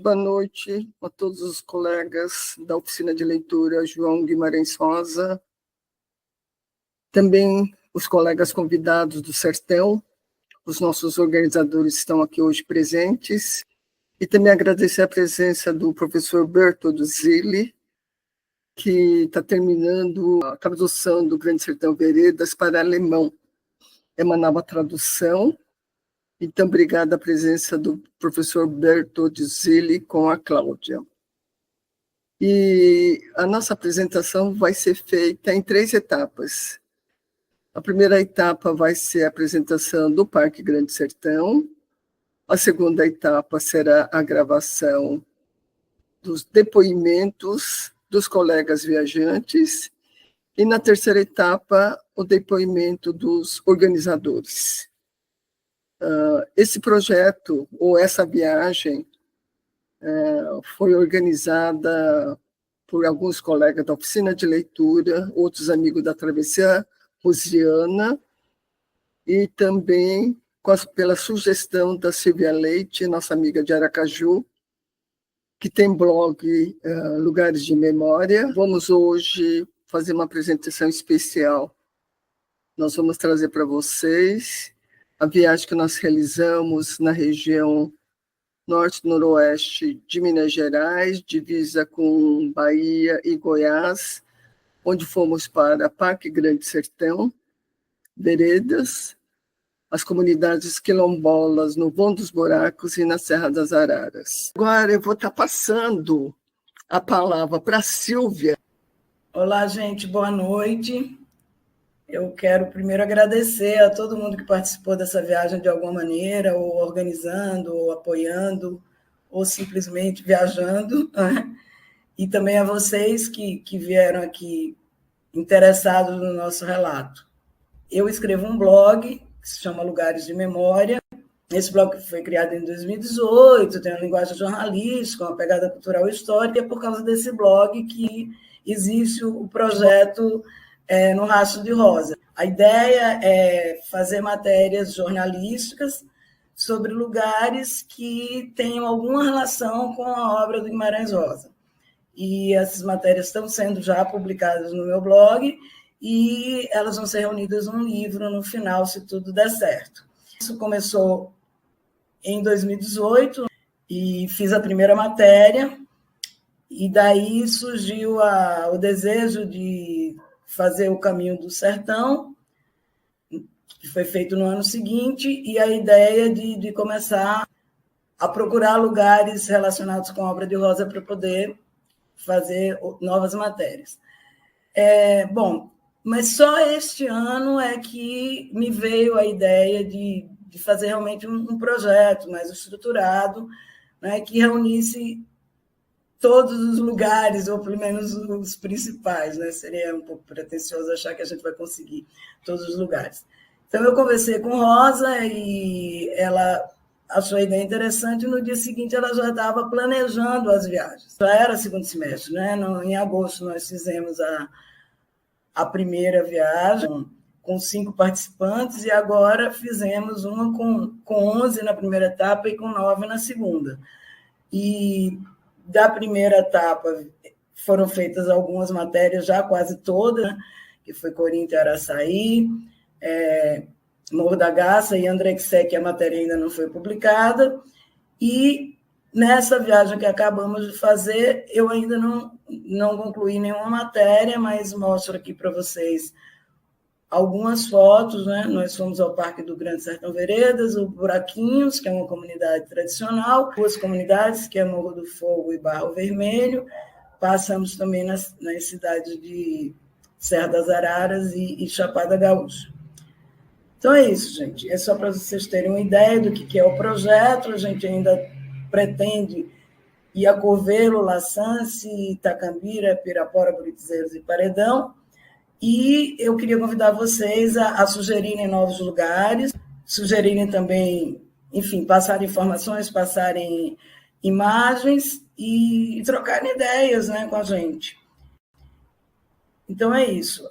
Boa noite a todos os colegas da oficina de leitura João Guimarães Rosa, também os colegas convidados do Sertão, os nossos organizadores estão aqui hoje presentes, e também agradecer a presença do professor Bertoldo Zilli, que está terminando a tradução do Grande Sertão Veredas para alemão. É uma nova tradução. Então, obrigada a presença do professor Bertoldo Zilli com a Cláudia. E a nossa apresentação vai ser feita em 3 etapas. A primeira etapa vai ser a apresentação do Parque Grande Sertão. A segunda etapa será a gravação dos depoimentos dos colegas viajantes. E na terceira etapa, o depoimento dos organizadores. Esse projeto, ou essa viagem, foi organizada por alguns colegas da oficina de leitura, outros amigos da Travessia Rosiana, e também pela sugestão da Silvia Leite, nossa amiga de Aracaju, que tem blog Lugares de Memória. Vamos hoje fazer uma apresentação especial. Nós vamos trazer para vocês a viagem que nós realizamos na região norte-noroeste de Minas Gerais, divisa com Bahia e Goiás, onde fomos para Parque Grande Sertão, Veredas, as comunidades quilombolas no Vão dos Buracos e na Serra das Araras. Agora eu vou estar passando a palavra para a Silvia. Olá, gente, boa noite. Eu quero primeiro agradecer a todo mundo que participou dessa viagem de alguma maneira, ou organizando, ou apoiando, ou simplesmente viajando, né? E também a vocês que vieram aqui interessados no nosso relato. Eu escrevo um blog que se chama Lugares de Memória. Esse blog foi criado em 2018, tem uma linguagem jornalística, uma pegada cultural e histórica, e é por causa desse blog que existe o projeto no Rastro de Rosa. A ideia é fazer matérias jornalísticas sobre lugares que tenham alguma relação com a obra do Guimarães Rosa. E essas matérias estão sendo já publicadas no meu blog e elas vão ser reunidas num livro no final, se tudo der certo. Isso começou em 2018 e fiz a primeira matéria, e daí surgiu o desejo de fazer o Caminho do Sertão, que foi feito no ano seguinte, e a ideia de começar a procurar lugares relacionados com a obra de Rosa para poder fazer novas matérias. Bom, mas só este ano é que me veio a ideia de fazer realmente um projeto mais estruturado, né, que reunisse todos os lugares, ou pelo menos os principais, né? Seria um pouco pretensioso achar que a gente vai conseguir todos os lugares. Então, eu conversei com Rosa e ela achou a ideia interessante, e no dia seguinte ela já estava planejando as viagens. Já era segundo semestre, né? Em agosto nós fizemos a primeira viagem com 5 participantes, e agora fizemos uma com 11 na primeira etapa e com 9 na segunda. E da primeira etapa foram feitas algumas matérias, já quase todas, né? Que foi Corinto e Araçaí, Morro da Garça e Andrexé, que a matéria ainda não foi publicada. E nessa viagem que acabamos de fazer, eu ainda não concluí nenhuma matéria, mas mostro aqui para vocês algumas fotos, né? Nós fomos ao Parque do Grande Sertão Veredas, o Buraquinhos, que é uma comunidade tradicional, 2 comunidades, que é Morro do Fogo e Barro Vermelho. Passamos também nas cidades de Serra das Araras e Chapada Gaúcha. Então é isso, gente. É só para vocês terem uma ideia do que é o projeto. A gente ainda pretende ir a Coveiro, Laçance, Itacambira, Pirapora, Buritizeiros e Paredão. E eu queria convidar vocês a sugerirem novos lugares, sugerirem também, enfim, passarem informações, passarem imagens e trocarem ideias, né, com a gente. Então é isso.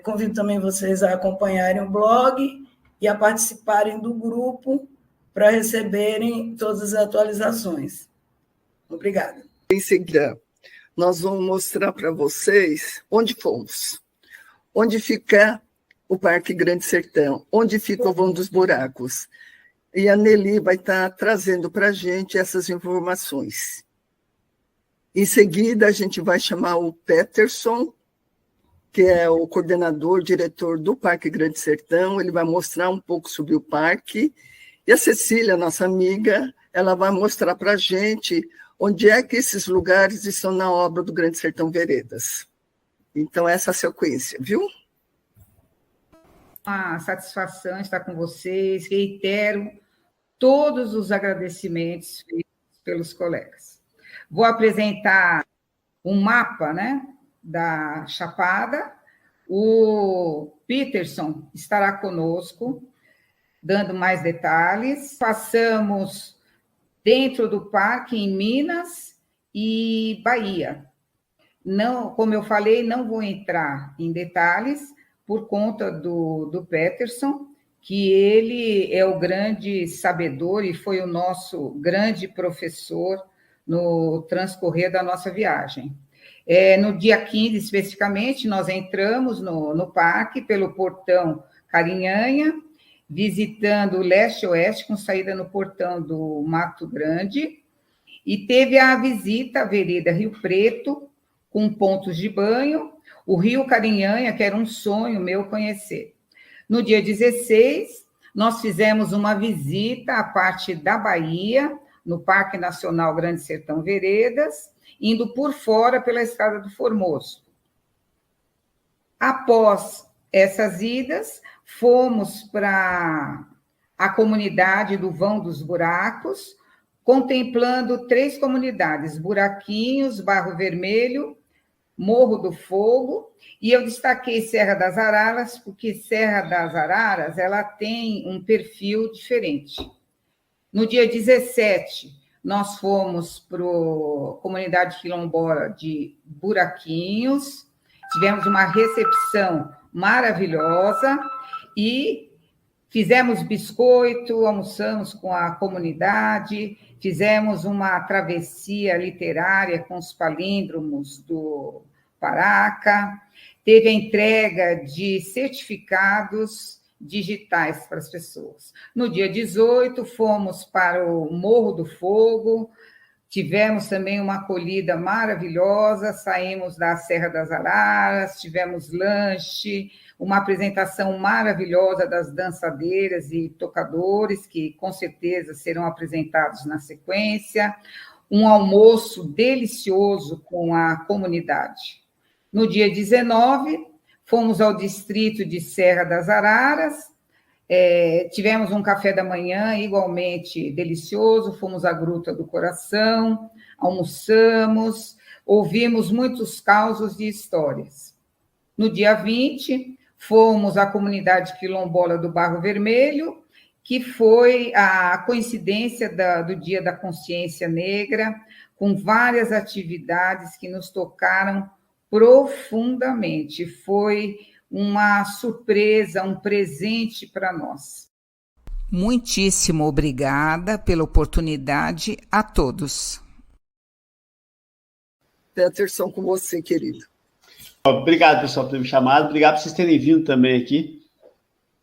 Convido também vocês a acompanharem o blog e a participarem do grupo para receberem todas as atualizações. Obrigada. Em seguida, nós vamos mostrar para vocês onde fomos. Onde fica o Parque Grande Sertão, onde fica o Vão dos Buracos. E a Nelly vai estar trazendo para a gente essas informações. Em seguida, a gente vai chamar o Peterson, que é o coordenador, diretor do Parque Grande Sertão. Ele vai mostrar um pouco sobre o parque. E a Cecília, nossa amiga, ela vai mostrar para a gente onde é que esses lugares estão na obra do Grande Sertão Veredas. Então, essa é a sequência, viu? Uma satisfação estar com vocês. Reitero todos os agradecimentos feitos pelos colegas. Vou apresentar um mapa, né, da Chapada. O Peterson estará conosco, dando mais detalhes. Passamos dentro do parque em Minas e Bahia. Não, como eu falei, não vou entrar em detalhes por conta do Peterson, que ele é o grande sabedor e foi o nosso grande professor no transcorrer da nossa viagem. No dia 15, especificamente, nós entramos no parque pelo portão Carinhanha, visitando o leste-oeste, com saída no portão do Mato Grande, e teve a visita à Vereda Rio Preto, com pontos de banho, o Rio Carinhanha, que era um sonho meu conhecer. No dia 16, nós fizemos uma visita à parte da Bahia, no Parque Nacional Grande Sertão Veredas, indo por fora pela Estrada do Formoso. Após essas idas, fomos para a comunidade do Vão dos Buracos, contemplando 3 comunidades, Buraquinhos, Barro Vermelho, Morro do Fogo, e eu destaquei Serra das Araras, porque Serra das Araras ela tem um perfil diferente. No dia 17, nós fomos para a comunidade quilombola de Buraquinhos, tivemos uma recepção maravilhosa e fizemos biscoito, almoçamos com a comunidade, fizemos uma travessia literária com os palíndromos do Paraca, teve a entrega de certificados digitais para as pessoas. No dia 18, fomos para o Morro do Fogo, tivemos também uma acolhida maravilhosa, saímos da Serra das Araras, tivemos lanche, uma apresentação maravilhosa das dançadeiras e tocadores, que com certeza serão apresentados na sequência, um almoço delicioso com a comunidade. No dia 19, fomos ao distrito de Serra das Araras, tivemos um café da manhã igualmente delicioso, fomos à Gruta do Coração, almoçamos, ouvimos muitos causos de histórias. No dia 20, fomos à comunidade quilombola do Barro Vermelho, que foi a coincidência do Dia da Consciência Negra, com várias atividades que nos tocaram profundamente. Foi uma surpresa, um presente para nós. Muitíssimo obrigada pela oportunidade a todos. Peterson, com você, querido. Obrigado, pessoal, por ter me chamado. Obrigado por vocês terem vindo também aqui.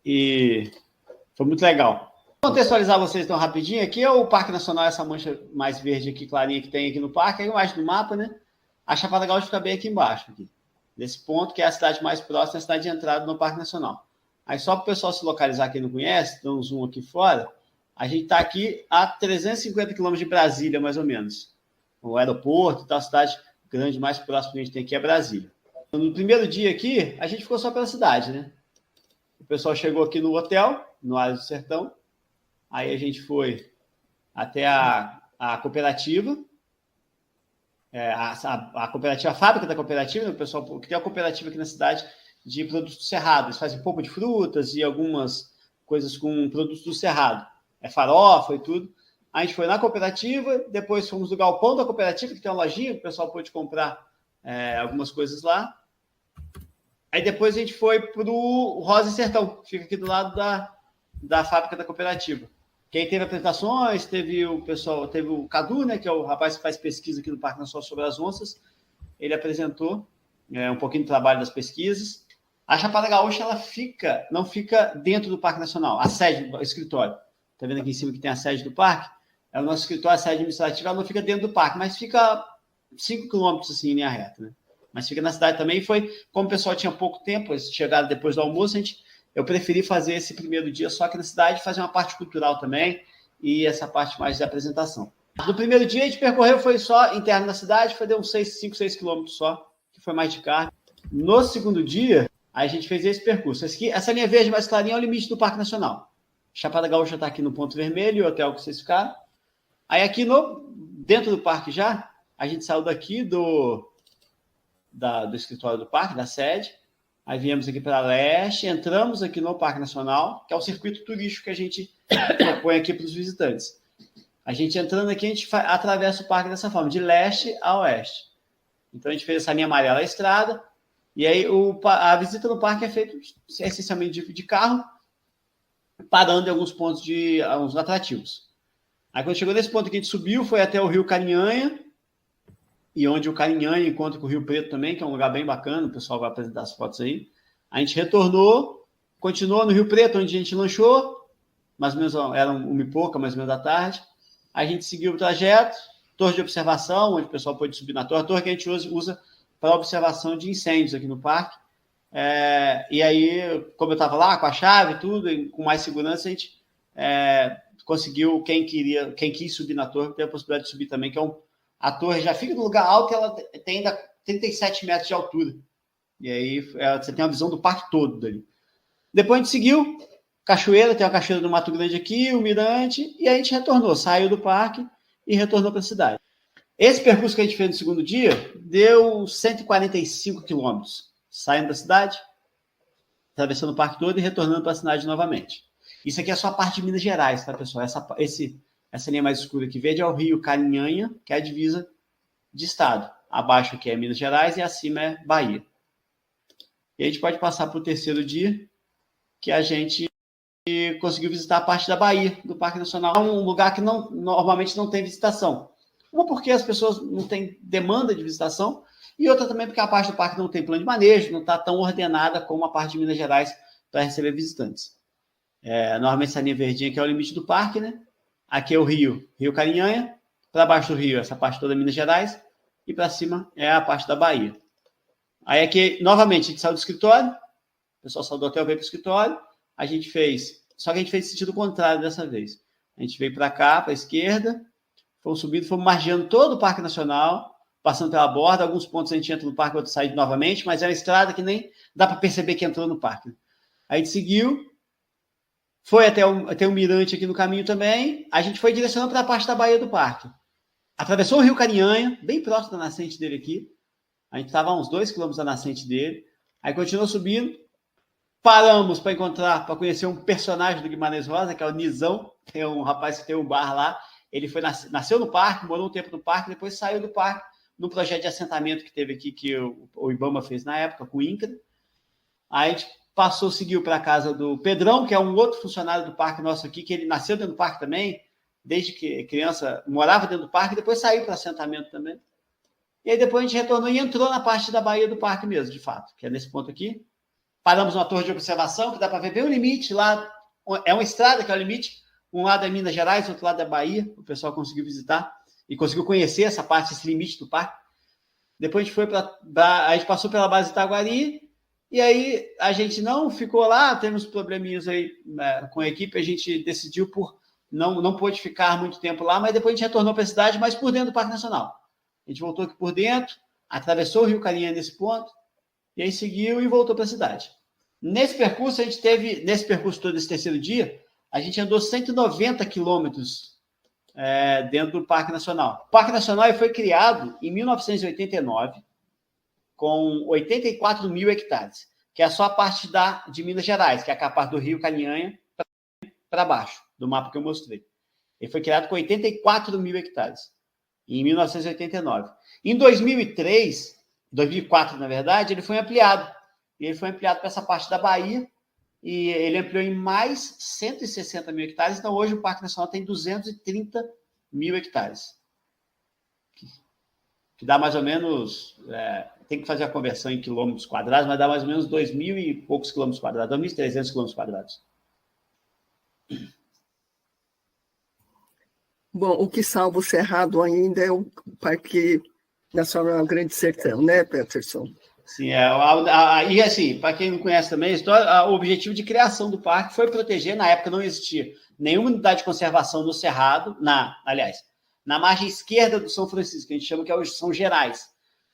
E foi muito legal. Vou contextualizar vocês então rapidinho. Aqui é o Parque Nacional, essa mancha mais verde aqui, clarinha, que tem aqui no parque. Aí embaixo do mapa, né? A Chapada Gaúcha fica bem aqui embaixo, aqui, nesse ponto, que é a cidade mais próxima, a cidade de entrada no Parque Nacional. Aí, só para o pessoal se localizar, quem não conhece, dá um zoom aqui fora, a gente está aqui a 350 quilômetros de Brasília, mais ou menos. O aeroporto, tá, a cidade grande mais próxima que a gente tem aqui é Brasília. No primeiro dia aqui, a gente ficou só pela cidade, né? O pessoal chegou aqui no hotel, no Ares do Sertão, aí a gente foi até a cooperativa, a cooperativa, a fábrica da cooperativa, né, o pessoal que tem a cooperativa aqui na cidade de produtos do Cerrado. Eles fazem polpa de frutas e algumas coisas com produtos do Cerrado. Farofa e tudo. A gente foi na cooperativa, depois fomos no galpão da cooperativa, que tem uma lojinha, que o pessoal pôde comprar algumas coisas lá. Aí depois a gente foi para o Rosa e Sertão, que fica aqui do lado da fábrica da cooperativa. Quem teve apresentações, teve o Cadu, né, que é o rapaz que faz pesquisa aqui no Parque Nacional sobre as onças. Ele apresentou um pouquinho do trabalho das pesquisas. A Chapada Gaúcha ela não fica dentro do Parque Nacional, a sede do escritório. Está vendo aqui em cima que tem a sede do parque? É o nosso escritório, a sede administrativa, ela não fica dentro do parque, mas fica 5 quilômetros assim, em linha reta, né? Mas fica na cidade também. Como o pessoal tinha pouco tempo, eles chegaram depois do almoço, eu preferi fazer esse primeiro dia só aqui na cidade, fazer uma parte cultural também e essa parte mais de apresentação. No primeiro dia, a gente percorreu, foi só interno da cidade, deu uns 5, 6 quilômetros só, que foi mais de carro. No segundo dia, a gente fez esse percurso. Essa linha verde mais clarinha é o limite do Parque Nacional. Chapada Gaúcha está aqui no ponto vermelho, o hotel que vocês ficaram. Aí aqui dentro do parque já, a gente saiu daqui do escritório do parque, da sede. Aí viemos aqui para leste, entramos aqui no Parque Nacional, que é o circuito turístico que a gente propõe aqui para os visitantes. A gente entrando aqui, a gente atravessa o parque dessa forma, de leste a oeste. Então, a gente fez essa linha amarela à estrada, e aí a visita no parque é feita essencialmente de carro, parando em alguns pontos alguns atrativos. Aí, quando chegou nesse ponto que a gente subiu, foi até o Rio Carinhanha, e onde o Carinhanha encontra com o Rio Preto também, que é um lugar bem bacana, o pessoal vai apresentar as fotos aí. A gente retornou, continuou no Rio Preto, onde a gente lanchou, mais ou menos, era 1h pouca, mais ou menos da tarde. A gente seguiu o trajeto, torre de observação, onde o pessoal pode subir na torre, a torre que a gente usa para observação de incêndios aqui no parque. E aí, como eu estava lá com a chave e tudo, e com mais segurança, a gente conseguiu, quem quis subir na torre, tem a possibilidade de subir também, que a torre já fica no lugar alto e ela tem ainda 37 metros de altura. E aí você tem uma visão do parque todo dali. Depois a gente seguiu, cachoeira, tem uma cachoeira do Mato Grande aqui, o Mirante, e a gente retornou, saiu do parque e retornou para a cidade. Esse percurso que a gente fez no segundo dia deu 145 quilômetros, saindo da cidade, atravessando o parque todo e retornando para a cidade novamente. Isso aqui é só a parte de Minas Gerais, tá, pessoal? Essa linha mais escura aqui, verde, é o Rio Carinhanha, que é a divisa de estado. Abaixo aqui é Minas Gerais e acima é Bahia. E a gente pode passar para o terceiro dia, que a gente conseguiu visitar a parte da Bahia, do Parque Nacional. É um lugar que normalmente não tem visitação. Uma porque as pessoas não têm demanda de visitação, e outra também porque a parte do parque não tem plano de manejo, não está tão ordenada como a parte de Minas Gerais para receber visitantes. Normalmente essa linha verdinha aqui é o limite do parque, né? Aqui é o Rio Carinhanha, para baixo do rio, essa parte toda é Minas Gerais, e para cima é a parte da Bahia. Aí aqui, novamente, a gente saiu do escritório, o pessoal saiu do hotel, veio para o escritório, só que a gente fez sentido contrário dessa vez. A gente veio para cá, para a esquerda, fomos subindo, fomos margeando todo o Parque Nacional, passando pela borda, alguns pontos a gente entra no parque, outros sai novamente, mas é uma estrada que nem dá para perceber que entrou no parque. Aí a gente seguiu, foi até o Mirante aqui no caminho também, a gente foi direcionando para a parte da Bahia do parque. Atravessou o Rio Carinhanha, bem próximo da nascente dele aqui, a gente estava a uns 2 quilômetros da nascente dele, aí continuou subindo, paramos para conhecer um personagem do Guimarães Rosa, que é o Nizão, tem um rapaz que tem um bar lá, ele nasceu no parque, morou um tempo no parque, depois saiu do parque num projeto de assentamento que teve aqui, que o Ibama fez na época, com o INCRA. Aí a gente seguiu para a casa do Pedrão, que é um outro funcionário do parque nosso aqui, que ele nasceu dentro do parque também, desde que criança morava dentro do parque, depois saiu para assentamento também. E aí depois a gente retornou e entrou na parte da Bahia do parque mesmo, de fato, que é nesse ponto aqui. Paramos numa torre de observação, que dá para ver bem o limite lá. É uma estrada que é o limite. Um lado é Minas Gerais, outro lado é Bahia. O pessoal conseguiu visitar e conseguiu conhecer essa parte, esse limite do parque. Depois a gente a gente passou pela base de Itaguari, e aí a gente não ficou lá, temos probleminhas aí com a equipe, a gente decidiu não pôde ficar muito tempo lá, mas depois a gente retornou para a cidade, mas por dentro do Parque Nacional. A gente voltou aqui por dentro, atravessou o Rio Carinhanha nesse ponto, e aí seguiu e voltou para a cidade. Nesse percurso todo, esse terceiro dia, a gente andou 190 quilômetros dentro do Parque Nacional. O Parque Nacional foi criado em 1989, com 84 mil hectares, que é só a parte de Minas Gerais, que é a parte do Rio Carinhanha para baixo, do mapa que eu mostrei. Ele foi criado com 84 mil hectares, em 1989. Em 2004, na verdade, ele foi ampliado. E ele foi ampliado para essa parte da Bahia, e ele ampliou em mais 160 mil hectares, então hoje o Parque Nacional tem 230 mil hectares. Que dá mais ou menos, tem que fazer a conversão em quilômetros quadrados, mas dá mais ou menos 2.000 e poucos quilômetros quadrados, 2.300 quilômetros quadrados. Bom, o que salva o Cerrado ainda é o Parque Nacional Grande Sertão, né, Peterson? Sim, e assim, para quem não conhece também a história, o objetivo de criação do parque foi proteger, na época não existia nenhuma unidade de conservação no Cerrado, na margem esquerda do São Francisco, que a gente chama que é os São Gerais.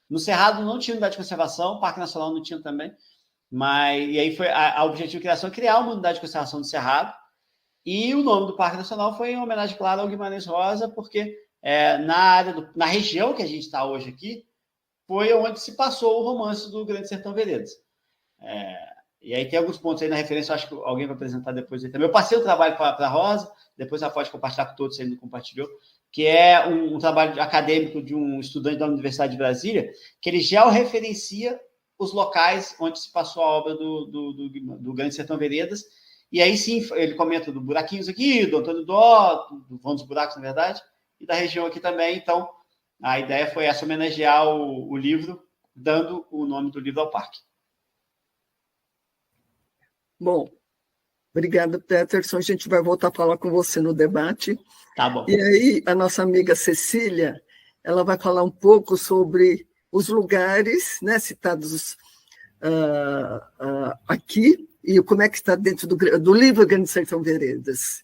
No Cerrado não tinha unidade de conservação, o Parque Nacional não tinha também, e aí foi o objetivo de criação criar uma unidade de conservação do Cerrado, e o nome do Parque Nacional foi em homenagem, claro, ao Guimarães Rosa, porque na região que a gente está hoje aqui, foi onde se passou o romance do Grande Sertão Veredas. E aí tem alguns pontos aí na referência, eu acho que alguém vai apresentar depois aí também. Eu passei o trabalho para a Rosa, depois ela pode compartilhar com todos, se ele não compartilhou, que é um trabalho acadêmico de um estudante da Universidade de Brasília, que ele georreferencia os locais onde se passou a obra do Grande Sertão Veredas, e aí sim, ele comenta do Buraquinhos aqui, do Antônio Dó, do Vão dos Buracos, na verdade, e da região aqui também. Então, a ideia foi essa, homenagear o livro, dando o nome do livro ao parque. Bom, obrigada, Peterson. A gente vai voltar a falar com você no debate. Tá bom. E aí, a nossa amiga Cecília, ela vai falar um pouco sobre os lugares, né, citados aqui, e como é que está dentro do livro Grande Sertão Veredas.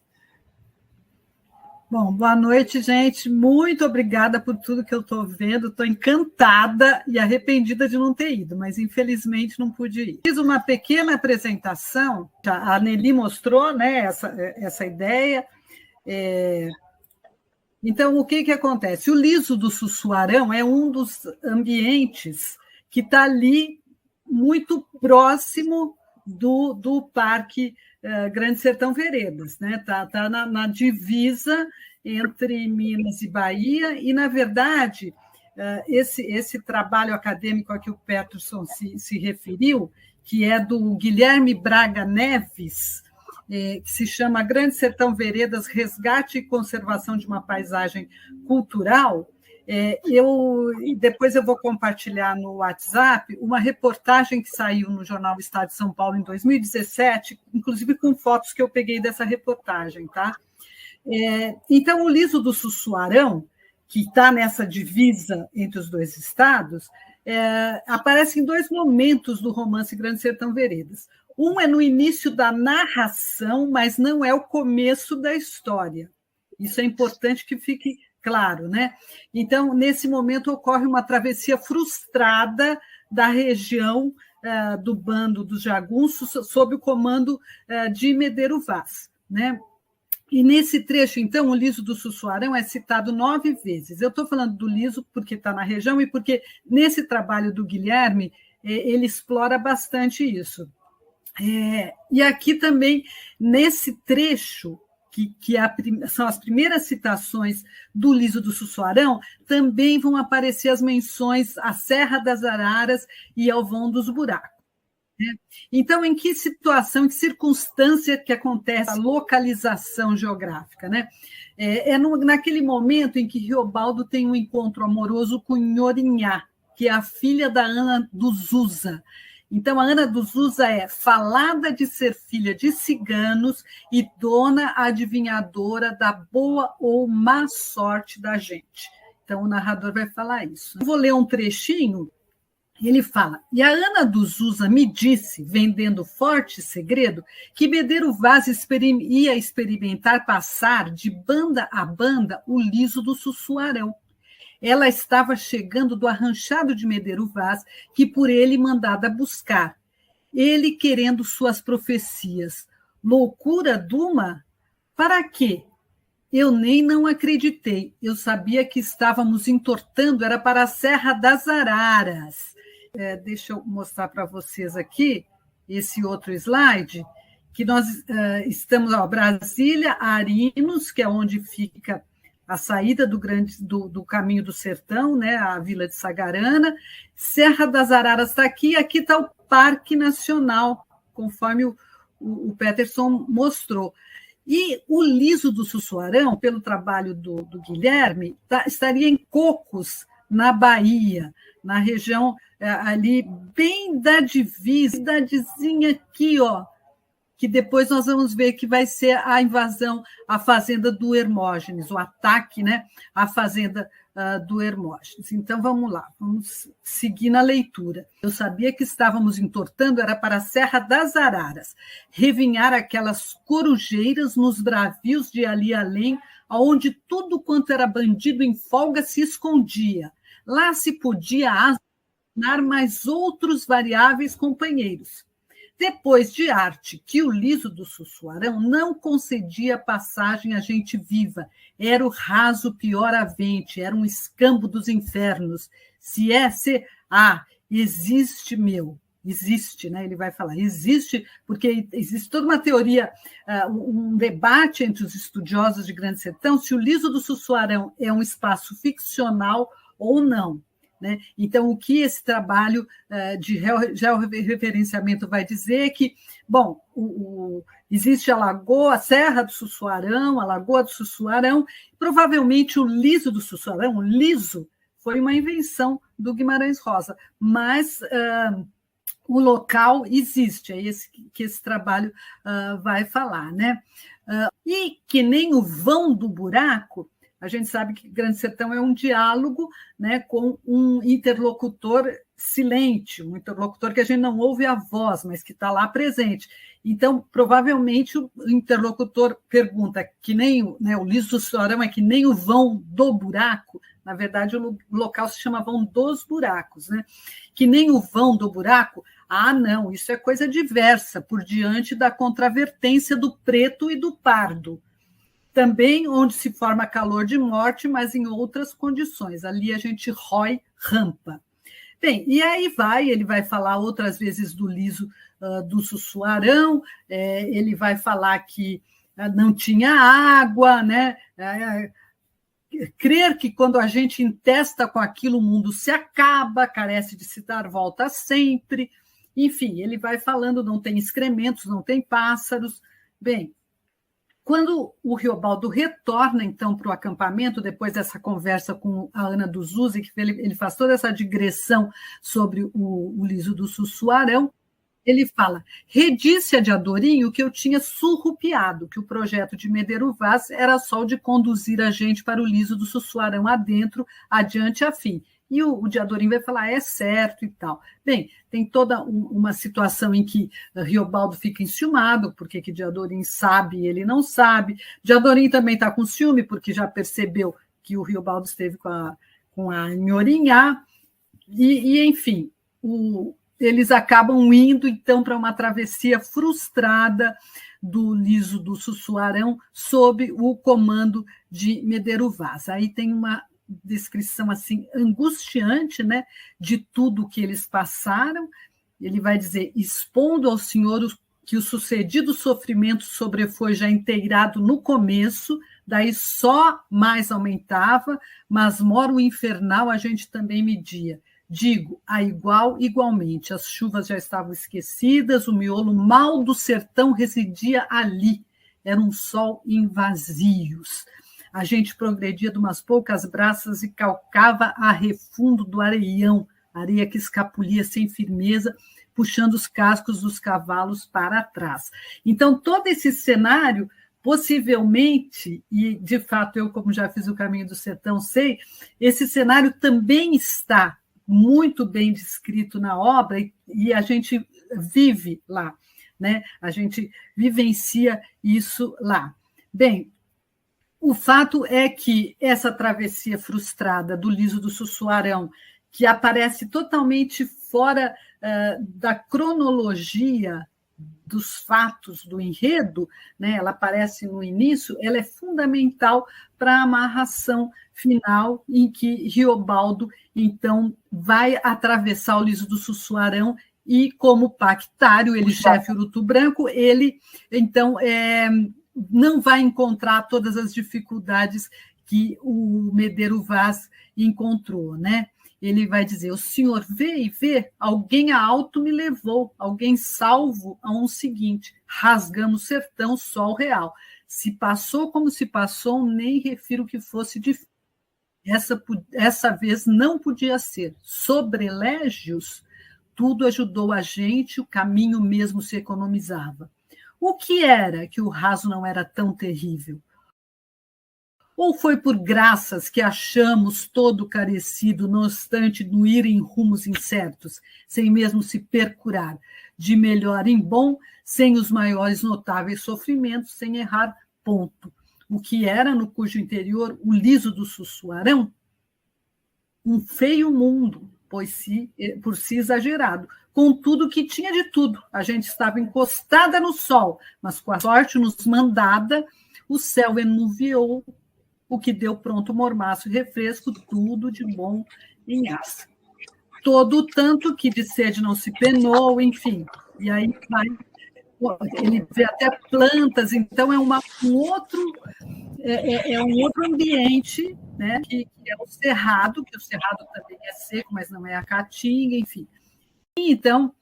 Bom, boa noite, gente. Muito obrigada por tudo que eu estou vendo. Estou encantada e arrependida de não ter ido, mas infelizmente não pude ir. Fiz uma pequena apresentação, a Nelly mostrou, né, essa ideia. Então, o que acontece? O liso do Sussuarão é um dos ambientes que está ali muito próximo do Parque Grande Sertão Veredas, né? Tá na divisa entre Minas e Bahia, e, na verdade, esse trabalho acadêmico a que o Peterson se referiu, que é do Guilherme Braga Neves, que se chama Grande Sertão Veredas, Resgate e Conservação de uma Paisagem Cultural. Depois eu vou compartilhar no WhatsApp uma reportagem que saiu no jornal Estado de São Paulo em 2017, inclusive com fotos que eu peguei dessa reportagem, tá? Então, o liso do Sussuarão, que está nessa divisa entre os dois estados, aparece em dois momentos do romance Grande Sertão Veredas. Um é no início da narração, mas não é o começo da história. Isso é importante que fique claro, né? Então, nesse momento, ocorre uma travessia frustrada da região do bando dos jagunços sob o comando de Medeiro Vaz, né? E nesse trecho, então, o liso do Sussuarão é citado 9 vezes. Eu estou falando do liso porque está na região e porque, nesse trabalho do Guilherme, ele explora bastante isso. E aqui também, nesse trecho, são as primeiras citações do liso do Sussuarão, também vão aparecer as menções à Serra das Araras e ao Vão dos Buracos. Né? Então, em que situação, em que circunstância que acontece a localização geográfica? Né? Naquele momento em que Riobaldo tem um encontro amoroso com Nhorinhá, que é a filha da Ana do Zusa. Então, a Ana do Zusa é falada de ser filha de ciganos e dona adivinhadora da boa ou má sorte da gente. Então, o narrador vai falar isso. Eu vou ler um trechinho. Ele fala: e a Ana do Zusa me disse, vendendo forte segredo, que Medeiro Vaz ia experimentar passar de banda a banda o liso do Sussuarão. Ela estava chegando do arranchado de Medeiro Vaz, que por ele mandada buscar. Ele querendo suas profecias. Loucura Duma? Para quê? Eu nem não acreditei. Eu sabia que estávamos entortando, era para a Serra das Araras. Deixa eu mostrar para vocês aqui esse outro slide, que nós estamos, Brasília, Arinos, que é onde fica a saída do Caminho do Sertão, né, a Vila de Sagarana. Serra das Araras está aqui está o Parque Nacional, conforme o Peterson mostrou. E o liso do Sussuarão, pelo trabalho do Guilherme, estaria em Cocos, na Bahia, na região ali bem da divisa, cidadezinha aqui, ó, que depois nós vamos ver que vai ser a invasão à fazenda do Hermógenes, o ataque, né, à fazenda do Hermógenes. Então, vamos lá, vamos seguir na leitura. Eu sabia que estávamos entortando, era para a Serra das Araras, revinhar aquelas corujeiras nos bravios de ali além, onde tudo quanto era bandido em folga se escondia. Lá se podia assinar mais outros variáveis companheiros. Depois de arte, que o liso do Sussuarão não concedia passagem a gente viva, era o raso pior avente, era um escambo dos infernos. Se existe, existe, né? Ele vai falar, existe, porque existe toda uma teoria, um debate entre os estudiosos de Grande Sertão, se o liso do Sussuarão é um espaço ficcional ou não. Né? Então, o que esse trabalho de georreferenciamento vai dizer é que, bom, existe a Lagoa, a Serra do Sussuarão, a Lagoa do Sussuarão, provavelmente o liso do Sussuarão, o liso, foi uma invenção do Guimarães Rosa, mas o local existe, é esse que esse trabalho vai falar. Né? E que nem o vão do buraco, a gente sabe que Grande Sertão é um diálogo, né, com um interlocutor silente, um interlocutor que a gente não ouve a voz, mas que está lá presente. Então, provavelmente, o interlocutor pergunta, que nem, né, o liso do Sussuarão é que nem o vão do buraco, na verdade, o local se chama vão dos buracos, né? Que nem o vão do buraco, não, isso é coisa diversa, por diante da contravertência do preto e do pardo. Também onde se forma calor de morte, mas em outras condições. Ali a gente rói rampa. Bem, e aí ele vai falar outras vezes do liso do Sussuarão, ele vai falar que não tinha água, né? Crer que quando a gente entesta com aquilo, o mundo se acaba, carece de se dar volta sempre. Enfim, ele vai falando, não tem excrementos, não tem pássaros. Bem, quando o Riobaldo retorna, então, para o acampamento, depois dessa conversa com a Ana dos Uzzi, que ele faz toda essa digressão sobre o liso do Sussuarão, ele fala, redisse a Diadorim o que eu tinha surrupiado, que o projeto de Medeiro Vaz era só o de conduzir a gente para o liso do Sussuarão adentro, adiante a fim. E o Diadorim vai falar, é certo e tal. Bem, tem toda uma situação em que Riobaldo fica enciumado, porque que Diadorim sabe e ele não sabe. Diadorim também está com ciúme, porque já percebeu que o Riobaldo esteve com a Nhorinhá. E enfim, eles acabam indo, então, para uma travessia frustrada do liso do Sussuarão sob o comando de Medeiro Vaz. Aí tem uma descrição assim angustiante, né, de tudo que eles passaram. Ele vai dizer, expondo ao Senhor que o sucedido sofrimento sobrefoi já inteirado no começo, daí só mais aumentava, mas mora o infernal a gente também media. Digo, a igualmente, as chuvas já estavam esquecidas, o miolo mal do sertão residia ali, era um sol em vazios. A gente progredia de umas poucas braças e calcava a refundo do areião, areia que escapulia sem firmeza, puxando os cascos dos cavalos para trás. Então, todo esse cenário, possivelmente, e de fato eu, como já fiz o Caminho do Sertão, sei, esse cenário também está muito bem descrito na obra e a gente vive lá, né? A gente vivencia isso lá. Bem, o fato é que essa travessia frustrada do liso do Sussuarão, que aparece totalmente fora da cronologia dos fatos do enredo, né? Ela aparece no início, ela é fundamental para a amarração final em que Riobaldo, então, vai atravessar o liso do Sussuarão e, como pactário, ele, chefe Urutu Branco, ele, então, não vai encontrar todas as dificuldades que o Medeiro Vaz encontrou, né? ele vai dizer: o senhor vê e vê, alguém a alto me levou, alguém salvo a um seguinte, rasgamos o sertão, sol real. Se passou como se passou, nem refiro que fosse difícil. Essa vez não podia ser. Sobrelégios, tudo ajudou a gente, o caminho mesmo se economizava. O que era que o raso não era tão terrível? Ou foi por graças que achamos todo carecido, não obstante no ir em rumos incertos, sem mesmo se percurar, de melhor em bom, sem os maiores notáveis sofrimentos, sem errar ponto. O que era, no cujo interior, o liso do Sussuarão? Um feio mundo, por si exagerado, com tudo que tinha de tudo. A gente estava encostada no sol, mas com a sorte nos mandada, o céu enuviou, o que deu pronto mormaço e refresco, tudo de bom em aça. Todo o tanto que de sede não se penou, enfim. E aí vai, ele vê até plantas, então é um outro ambiente, né, que é o cerrado, que o cerrado também é seco, mas não é a caatinga, enfim. Então,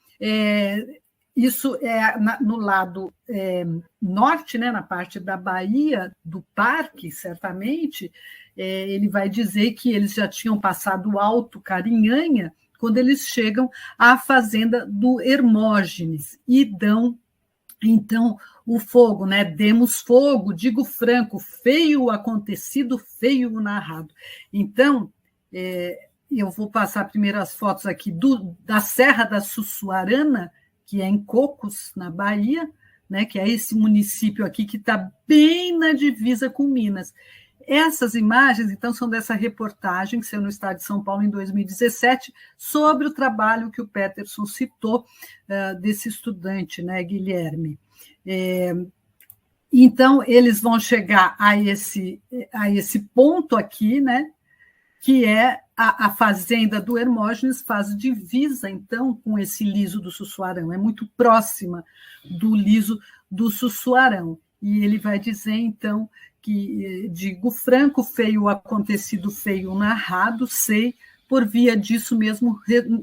isso é no lado norte, né, na parte da Bahia, do parque, certamente, ele vai dizer que eles já tinham passado o Alto Carinhanha quando eles chegam à fazenda do Hermógenes e dão, então, o fogo, né? Demos fogo, digo franco, feio o acontecido, feio o narrado. Então, eu vou passar primeiro as fotos aqui da Serra da Sussuarana, que é em Cocos, na Bahia, né? Que é esse município aqui que está bem na divisa com Minas. Essas imagens, então, são dessa reportagem que saiu no Estado de São Paulo em 2017, sobre o trabalho que o Peterson citou, desse estudante, né, Guilherme. Então, eles vão chegar a esse ponto aqui, né, que é a fazenda do Hermógenes, faz divisa, então, com esse liso do Sussuarão, é muito próxima do liso do Sussuarão. E ele vai dizer, então, que digo franco, feio o acontecido, feio o narrado, sei, por via disso mesmo,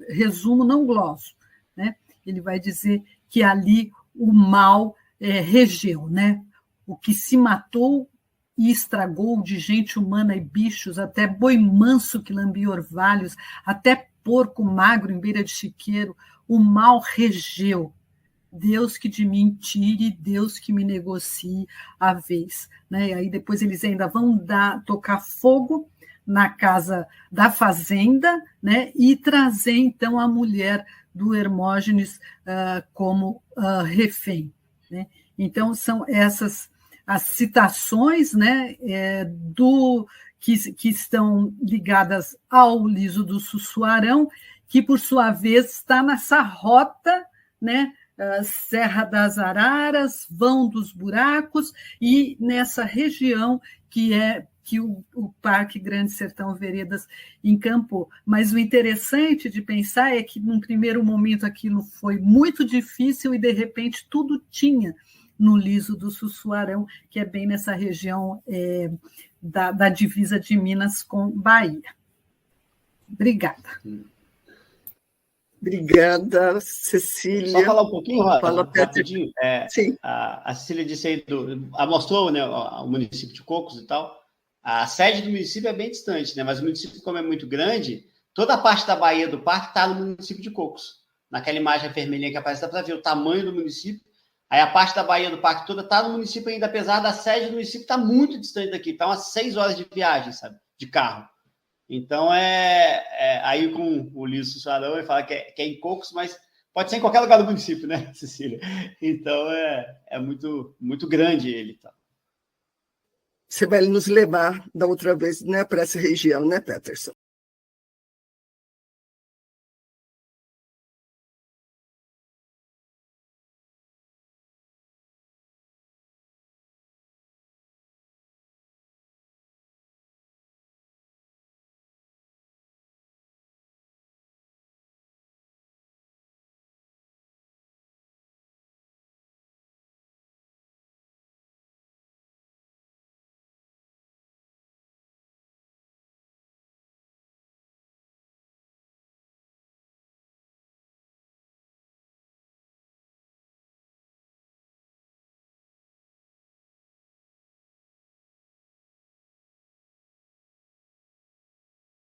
resumo, não glosso. Né? Ele vai dizer que ali o mal regeu, né? O que se matou e estragou de gente humana e bichos, até boi manso que lambia orvalhos, até porco magro em beira de chiqueiro, o mal regeu. Deus que de mim tire, Deus que me negocie a vez. Né? E aí depois eles ainda vão tocar fogo na casa da fazenda, né? E trazer, então, a mulher do Hermógenes como refém. Né? Então, são essas as citações, né, que estão ligadas ao liso do Sussuarão, que, por sua vez, está nessa rota, né, Serra das Araras, Vão dos Buracos, e nessa região que o Parque Grande Sertão Veredas encampou. Mas o interessante de pensar é que, num primeiro momento, aquilo foi muito difícil e, de repente, tudo tinha no liso do Sussuarão, que é bem nessa região da divisa de Minas com Bahia. Obrigada. Obrigada, Cecília. Só falar um pouquinho, Fala, rapidinho. Sim. A Cecília disse aí, mostrou, né, o município de Cocos e tal. A sede do município é bem distante, né, mas o município, como é muito grande, toda a parte da Bahia do parque está no município de Cocos. Naquela imagem vermelhinha que aparece, dá para ver o tamanho do município. Aí a parte da Bahia do parque toda está no município ainda, apesar da sede do município estar muito distante daqui. Está umas 6 horas de viagem, sabe? De carro. Então, aí com o liso Sussuarão, ele fala que é em Cocos, mas pode ser em qualquer lugar do município, né, Cecília? Então, é muito, muito grande ele. Tá? Você vai nos levar da outra vez, né, para essa região, né, Peterson?